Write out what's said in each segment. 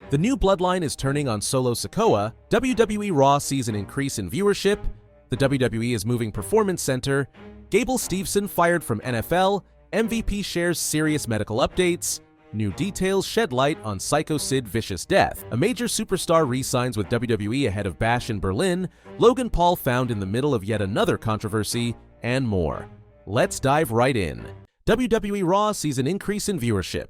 The new Bloodline is turning on Solo Sikoa, WWE RAW sees an increase in viewership, the WWE is moving Performance Center, Gable Steveson fired from NFL, MVP shares serious medical updates, new details shed light on Psycho Sid Vicious Death, a major superstar re-signs with WWE ahead of Bash in Berlin, Logan Paul found in the middle of yet another controversy, and more. Let's dive right in. WWE RAW sees an increase in viewership.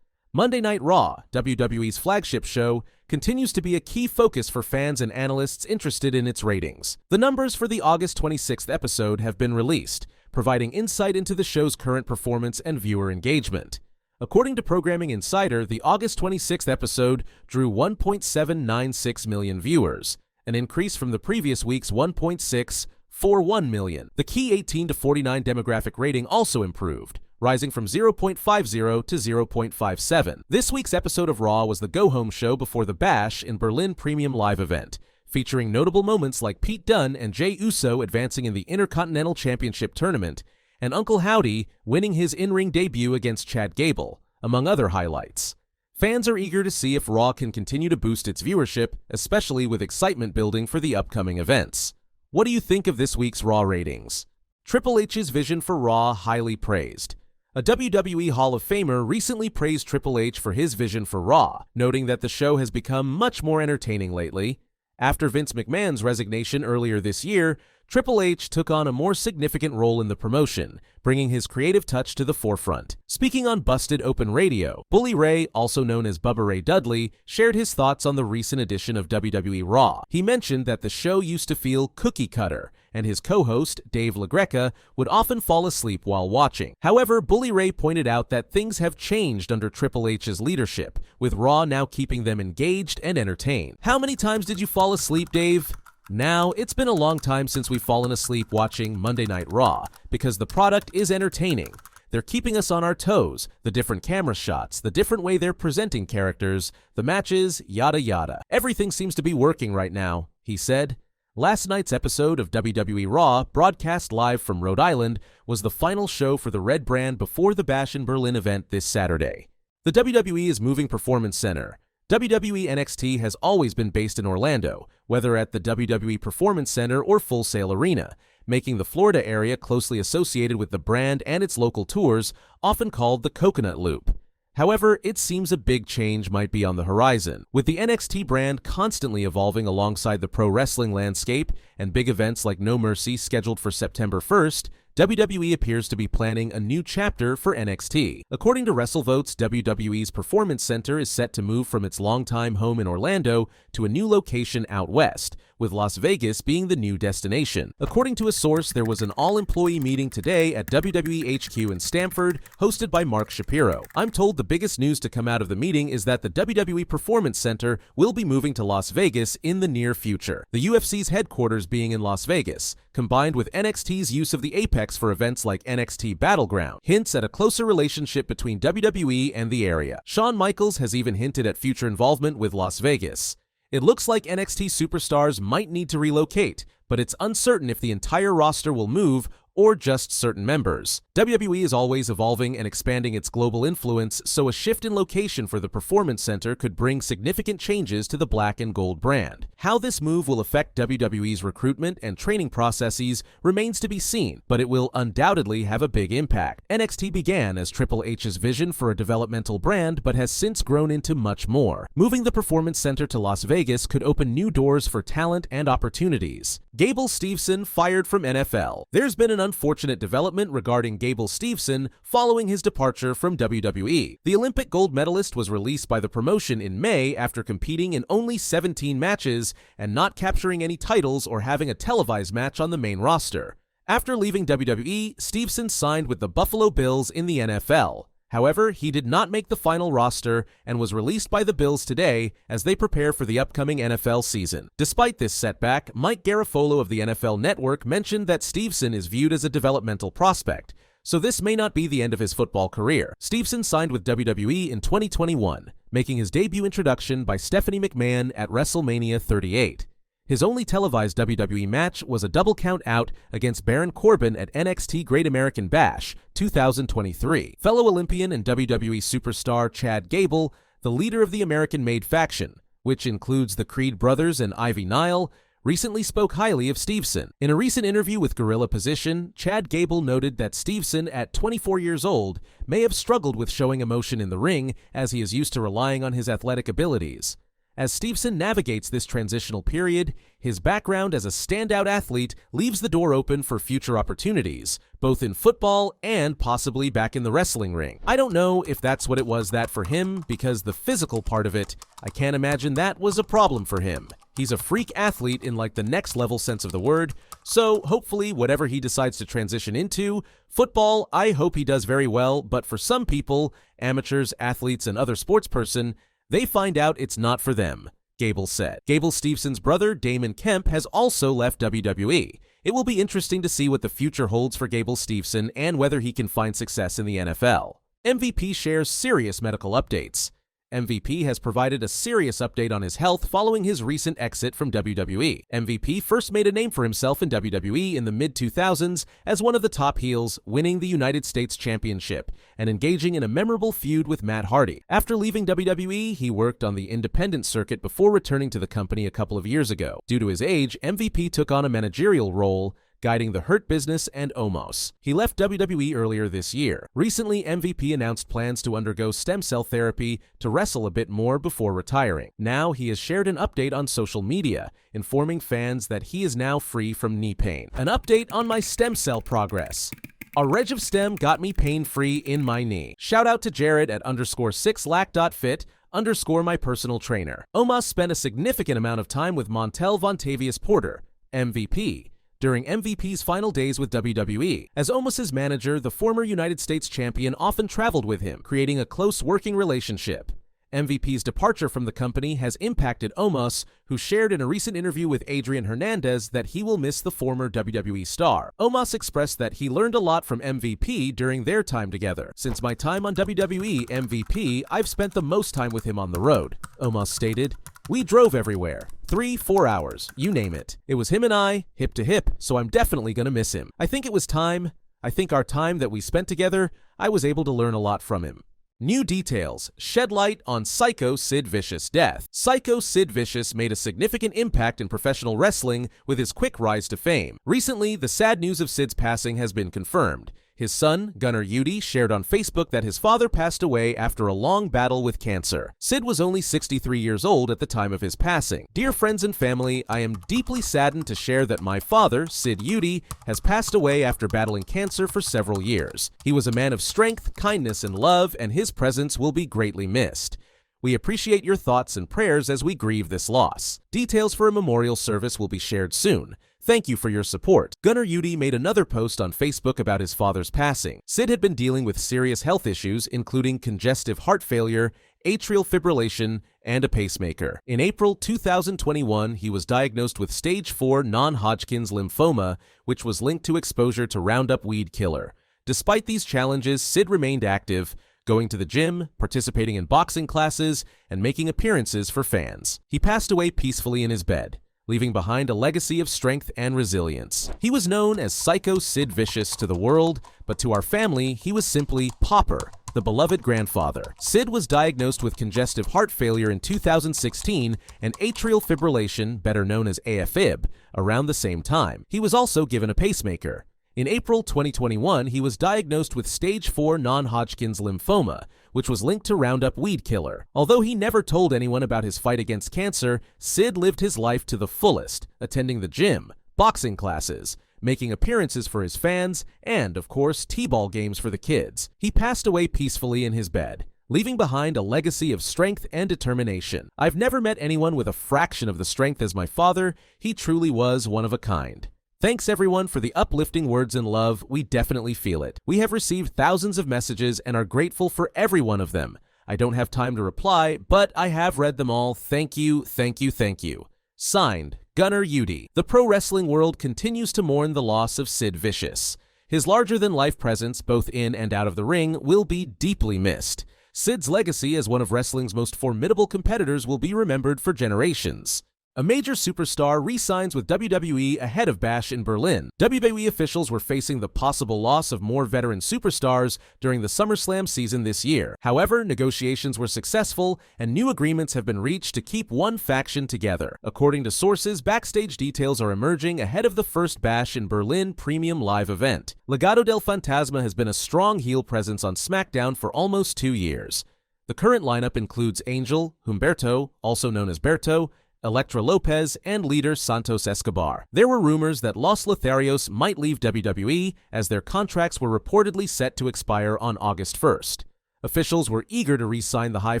Monday Night Raw, WWE's flagship show, continues to be a key focus for fans and analysts interested in its ratings. The numbers for the August 26th episode have been released, providing insight into the show's current performance and viewer engagement. According to Programming Insider, the August 26th episode drew 1.796 million viewers, an increase from the previous week's 1.641 million. The key 18 to 49 demographic rating also improved, rising from 0.50 to 0.57. This week's episode of Raw was the go-home show before the Bash in Berlin premium live event, featuring notable moments like Pete Dunne and Jey Uso advancing in the Intercontinental Championship tournament, and Uncle Howdy winning his in-ring debut against Chad Gable, among other highlights. Fans are eager to see if Raw can continue to boost its viewership, especially with excitement building for the upcoming events. What do you think of this week's Raw ratings? Triple H's vision for Raw highly praised. A WWE Hall of Famer recently praised Triple H for his vision for Raw, noting that the show has become much more entertaining lately. After Vince McMahon's resignation earlier this year, Triple H took on a more significant role in the promotion, bringing his creative touch to the forefront. Speaking on Busted Open Radio, Bully Ray, also known as Bubba Ray Dudley, shared his thoughts on the recent edition of WWE RAW. He mentioned that the show used to feel cookie-cutter, and his co-host, Dave LaGreca, would often fall asleep while watching. However, Bully Ray pointed out that things have changed under Triple H's leadership, with Raw now keeping them engaged and entertained. How many times did you fall asleep, Dave? Now, it's been a long time since we've fallen asleep watching Monday Night Raw, because the product is entertaining. They're keeping us on our toes, the different camera shots, the different way they're presenting characters, the matches, yada yada. Everything seems to be working right now, he said. Last night's episode of WWE RAW, broadcast live from Rhode Island, was the final show for the Red brand before the Bash in Berlin event this Saturday. The WWE is moving Performance Center. WWE NXT has always been based in Orlando, whether at the WWE Performance Center or Full Sail Arena, making the Florida area closely associated with the brand and its local tours, often called the Coconut Loop. However, it seems a big change might be on the horizon. With the NXT brand constantly evolving alongside the pro wrestling landscape and big events like No Mercy scheduled for September 1st, WWE appears to be planning a new chapter for NXT. According to WrestleVotes, WWE's Performance Center is set to move from its longtime home in Orlando to a new location out west, with Las Vegas being the new destination. According to a source, there was an all-employee meeting today at WWE HQ in Stamford, hosted by Mark Shapiro. I'm told the biggest news to come out of the meeting is that the WWE Performance Center will be moving to Las Vegas in the near future, the UFC's headquarters being in Las Vegas, combined with NXT's use of the Apex for events like NXT Battleground, hints at a closer relationship between WWE and the area. Shawn Michaels has even hinted at future involvement with Las Vegas. It looks like NXT superstars might need to relocate, but it's uncertain if the entire roster will move or just certain members. WWE is always evolving and expanding its global influence, so a shift in location for the Performance Center could bring significant changes to the black and gold brand. How this move will affect WWE's recruitment and training processes remains to be seen, but it will undoubtedly have a big impact. NXT began as Triple H's vision for a developmental brand, but has since grown into much more. Moving the Performance Center to Las Vegas could open new doors for talent and opportunities. Gable Steveson fired from NFL. There's been an unfortunate development regarding Gable Steveson following his departure from WWE. The Olympic gold medalist was released by the promotion in May after competing in only 17 matches and not capturing any titles or having a televised match on the main roster. After leaving WWE, Steveson signed with the Buffalo Bills in the NFL. However, he did not make the final roster and was released by the Bills today as they prepare for the upcoming NFL season. Despite this setback, Mike Garafolo of the NFL Network mentioned that Steveson is viewed as a developmental prospect, so this may not be the end of his football career. Steveson signed with WWE in 2021, making his debut introduction by Stephanie McMahon at WrestleMania 38. His only televised WWE match was a double count out against Baron Corbin at NXT Great American Bash 2023. Fellow Olympian and WWE superstar Chad Gable, the leader of the American-made faction, which includes the Creed brothers and Ivy Nile, recently spoke highly of Steveson. In a recent interview with Gorilla Position, Chad Gable noted that Steveson, at 24 years old, may have struggled with showing emotion in the ring as he is used to relying on his athletic abilities. As Steveson navigates this transitional period, his background as a standout athlete leaves the door open for future opportunities, both in football and possibly back in the wrestling ring. I don't know if that's what it was that for him, because the physical part of it, I can't imagine that was a problem for him. He's a freak athlete in like the next level sense of the word, so hopefully whatever he decides to transition into, football, I hope he does very well, but for some people, amateurs, athletes, and other sportsperson, they find out it's not for them, Gable said. Gable Steveson's brother, Damon Kemp, has also left WWE. It will be interesting to see what the future holds for Gable Steveson and whether he can find success in the NFL. MVP shares serious medical updates. MVP has provided a serious update on his health following his recent exit from WWE. MVP first made a name for himself in WWE in the mid-2000s as one of the top heels, winning the United States Championship and engaging in a memorable feud with Matt Hardy. After leaving WWE, he worked on the independent circuit before returning to the company a couple of years ago. Due to his age, MVP took on a managerial role, guiding the Hurt Business and Omos. He left WWE earlier this year. Recently, MVP announced plans to undergo stem cell therapy to wrestle a bit more before retiring. Now, he has shared an update on social media, informing fans that he is now free from knee pain. An update on my stem cell progress. A reg of stem got me pain-free in my knee. Shout out to Jared at _6lack.fit _ my personal trainer. Omos spent a significant amount of time with Montel Vontavious Porter, MVP, during MVP's final days with WWE. As Omos's manager, the former United States champion often traveled with him, creating a close working relationship. MVP's departure from the company has impacted Omos, who shared in a recent interview with Adrian Hernandez that he will miss the former WWE star. Omos expressed that he learned a lot from MVP during their time together. Since my time on WWE MVP, I've spent the most time with him on the road, Omos stated. We drove everywhere. 3-4 hours, you name it. It was him and I, hip to hip, so I'm definitely gonna miss him. I think it was time. I think our time that we spent together, I was able to learn a lot from him. New details shed light on Psycho Sid Vicious Death. Psycho Sid Vicious made a significant impact in professional wrestling with his quick rise to fame. Recently, the sad news of Sid's passing has been confirmed. His son, Gunnar Yudi, shared on Facebook that his father passed away after a long battle with cancer. Sid was only 63 years old at the time of his passing. Dear friends and family, I am deeply saddened to share that my father, Sid Yudi, has passed away after battling cancer for several years. He was a man of strength, kindness, and love, and his presence will be greatly missed. We appreciate your thoughts and prayers as we grieve this loss. Details for a memorial service will be shared soon. Thank you for your support. Gunnar Yudi made another post on Facebook about his father's passing. Sid had been dealing with serious health issues, including congestive heart failure, atrial fibrillation, and a pacemaker. In April 2021, he was diagnosed with stage 4 non-Hodgkin's lymphoma, which was linked to exposure to Roundup weed killer. Despite these challenges, Sid remained active, going to the gym, participating in boxing classes, and making appearances for fans. He passed away peacefully in his bed, leaving behind a legacy of strength and resilience. He was known as Psycho Sid Vicious to the world, but to our family, he was simply Popper, the beloved grandfather. Sid was diagnosed with congestive heart failure in 2016 and atrial fibrillation, better known as AFib, around the same time. He was also given a pacemaker. In April 2021, he was diagnosed with stage 4 non-Hodgkin's lymphoma, which was linked to Roundup weed killer. Although he never told anyone about his fight against cancer, Sid lived his life to the fullest, attending the gym, boxing classes, making appearances for his fans, and, of course, t-ball games for the kids. He passed away peacefully in his bed, leaving behind a legacy of strength and determination. I've never met anyone with a fraction of the strength as my father. He truly was one of a kind. Thanks everyone for the uplifting words and love. We definitely feel it. We have received thousands of messages and are grateful for every one of them. I don't have time to reply, but I have read them all. Thank you, thank you, thank you. Signed, Gunnar Yudi. The pro wrestling world continues to mourn the loss of Sid Vicious. His larger-than-life presence, both in and out of the ring, will be deeply missed. Sid's legacy as one of wrestling's most formidable competitors will be remembered for generations. A major superstar re-signs with WWE ahead of Bash in Berlin. WWE officials were facing the possible loss of more veteran superstars during the SummerSlam season this year. However, negotiations were successful and new agreements have been reached to keep one faction together. According to sources, backstage details are emerging ahead of the first Bash in Berlin premium live event. Legado del Fantasma has been a strong heel presence on SmackDown for almost 2 years. The current lineup includes Angel, Humberto, also known as Berto, Elektra Lopez, and leader Santos Escobar. There were rumors that Los Lotharios might leave WWE as their contracts were reportedly set to expire on August 1st. Officials were eager to re-sign the High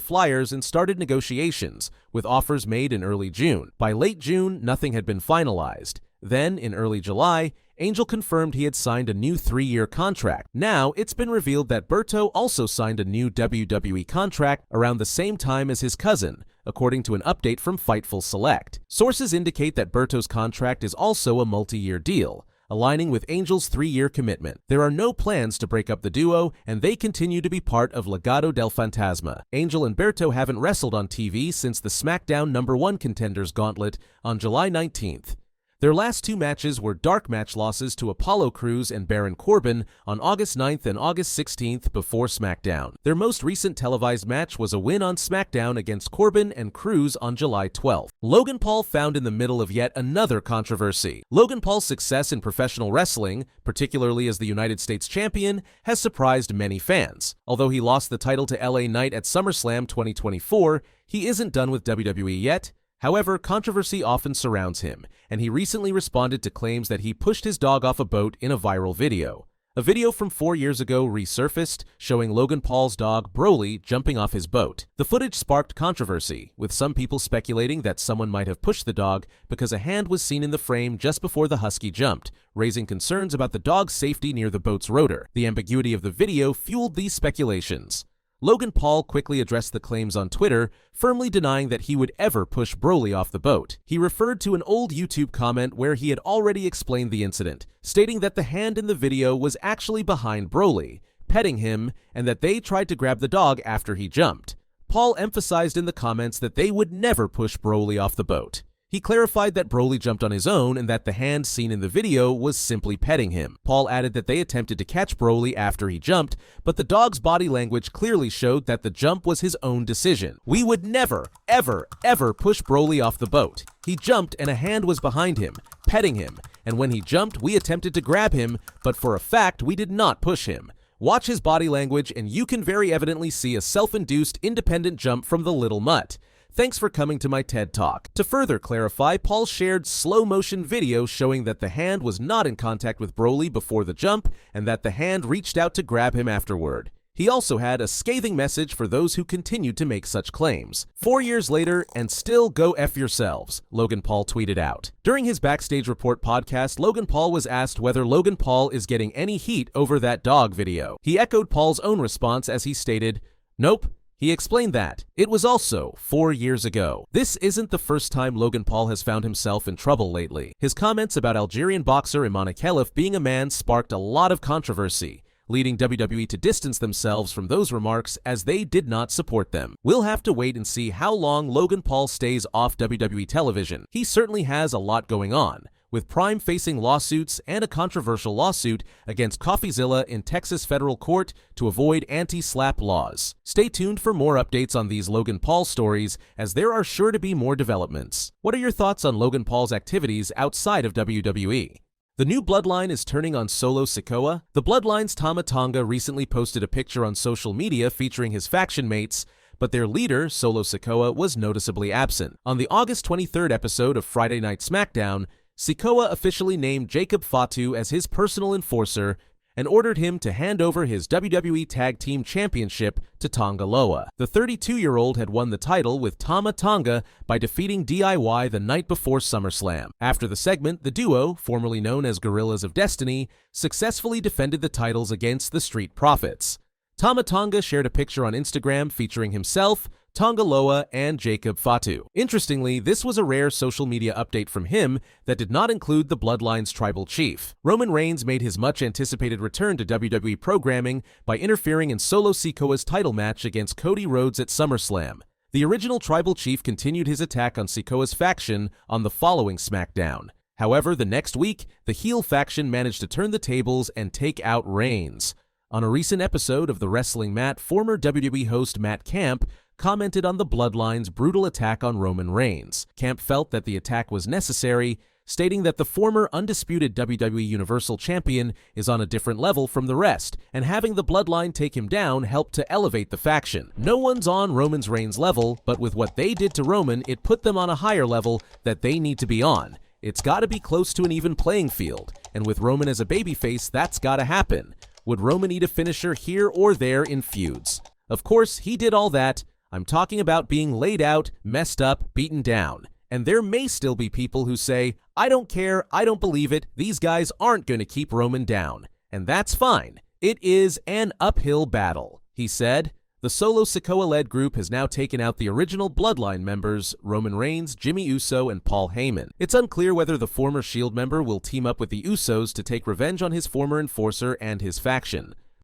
Flyers and started negotiations, with offers made in early June. By late June, nothing had been finalized. Then, in early July, Angel confirmed he had signed a new 3-year contract. Now, it's been revealed that Berto also signed a new WWE contract around the same time as his cousin, according to an update from Fightful Select. Sources indicate that Berto's contract is also a multi-year deal, aligning with Angel's 3-year commitment. There are no plans to break up the duo, and they continue to be part of Legado del Fantasma. Angel and Berto haven't wrestled on TV since the SmackDown #1 Contenders Gauntlet on July 19th. Their last 2 matches were dark match losses to Apollo Crews and Baron Corbin on August 9th and August 16th before SmackDown. Their most recent televised match was a win on SmackDown against Corbin and Crews on July 12th. Logan Paul found in the middle of yet another controversy. Logan Paul's success in professional wrestling, particularly as the United States champion, has surprised many fans. Although he lost the title to LA Knight at SummerSlam 2024, he isn't done with WWE yet. However, controversy often surrounds him, and he recently responded to claims that he pushed his dog off a boat in a viral video. A video from 4 years ago resurfaced, showing Logan Paul's dog, Broly, jumping off his boat. The footage sparked controversy, with some people speculating that someone might have pushed the dog because a hand was seen in the frame just before the husky jumped, raising concerns about the dog's safety near the boat's rotor. The ambiguity of the video fueled these speculations. Logan Paul quickly addressed the claims on Twitter, firmly denying that he would ever push Broly off the boat. He referred to an old YouTube comment where he had already explained the incident, stating that the hand in the video was actually behind Broly, petting him, and that they tried to grab the dog after he jumped. Paul emphasized in the comments that they would never push Broly off the boat. He clarified that Broly jumped on his own and that the hand seen in the video was simply petting him. Paul added that they attempted to catch Broly after he jumped, but the dog's body language clearly showed that the jump was his own decision. "We would never, ever, ever push Broly off the boat. He jumped and a hand was behind him, petting him, and when he jumped, we attempted to grab him, but for a fact, we did not push him. Watch his body language and you can very evidently see a self-induced independent jump from the little mutt. Thanks for coming to my TED Talk." To further clarify, Paul shared slow-motion video showing that the hand was not in contact with Broly before the jump and that the hand reached out to grab him afterward. He also had a scathing message for those who continued to make such claims. 4 years later, and still go F yourselves, Logan Paul tweeted out. During his Backstage Report podcast, Logan Paul was asked whether Logan Paul is getting any heat over that dog video. He echoed Paul's own response as he stated, "Nope." He explained that it was also 4 years ago. This isn't the first time Logan Paul has found himself in trouble lately. His comments about Algerian boxer Imane Khelif being a man sparked a lot of controversy, leading WWE to distance themselves from those remarks as they did not support them. We'll have to wait and see how long Logan Paul stays off WWE television. He certainly has a lot going on, with Prime facing lawsuits and a controversial lawsuit against CoffeeZilla in Texas federal court to avoid anti-slap laws. Stay tuned for more updates on these Logan Paul stories, as there are sure to be more developments. What are your thoughts on Logan Paul's activities outside of WWE? The new Bloodline is turning on Solo Sikoa. The Bloodline's Tama Tonga recently posted a picture on social media featuring his faction mates, but their leader, Solo Sikoa, was noticeably absent. On the August 23rd episode of Friday Night SmackDown, Sikoa officially named Jacob Fatu as his personal enforcer and ordered him to hand over his WWE Tag Team Championship to Tonga Loa. The 32-year-old had won the title with Tama Tonga by defeating DIY the night before SummerSlam. After the segment, the duo, formerly known as Guerrillas of Destiny, successfully defended the titles against the Street Profits. Tama Tonga shared a picture on Instagram featuring himself, Tonga Loa, and Jacob Fatu. Interestingly, this was a rare social media update from him that did not include the Bloodline's tribal chief. Roman Reigns made his much-anticipated return to WWE programming by interfering in Solo Sikoa's title match against Cody Rhodes at SummerSlam. The original tribal chief continued his attack on Sikoa's faction on the following SmackDown. However, the next week, the heel faction managed to turn the tables and take out Reigns. On a recent episode of The Wrestling Mat, former WWE host Matt Camp commented on the Bloodline's brutal attack on Roman Reigns. Camp felt that the attack was necessary, stating that the former undisputed WWE Universal Champion is on a different level from the rest, and having the Bloodline take him down helped to elevate the faction. No one's on Roman Reigns' level, but with what they did to Roman, it put them on a higher level that they need to be on. It's gotta be close to an even playing field, and with Roman as a babyface, that's gotta happen. Would Roman need a finisher here or there in feuds? Of course, he did all that. I'm talking about being laid out, messed up, beaten down. And there may still be people who say, I don't care, I don't believe it, these guys aren't going to keep Roman down. And that's fine. It is an uphill battle, he said. The Solo Sikoa-led group has now taken out the original Bloodline members, Roman Reigns, Jimmy Uso, and Paul Heyman. It's unclear whether the former Shield member will team up with the Usos to take revenge on his former enforcer and his faction.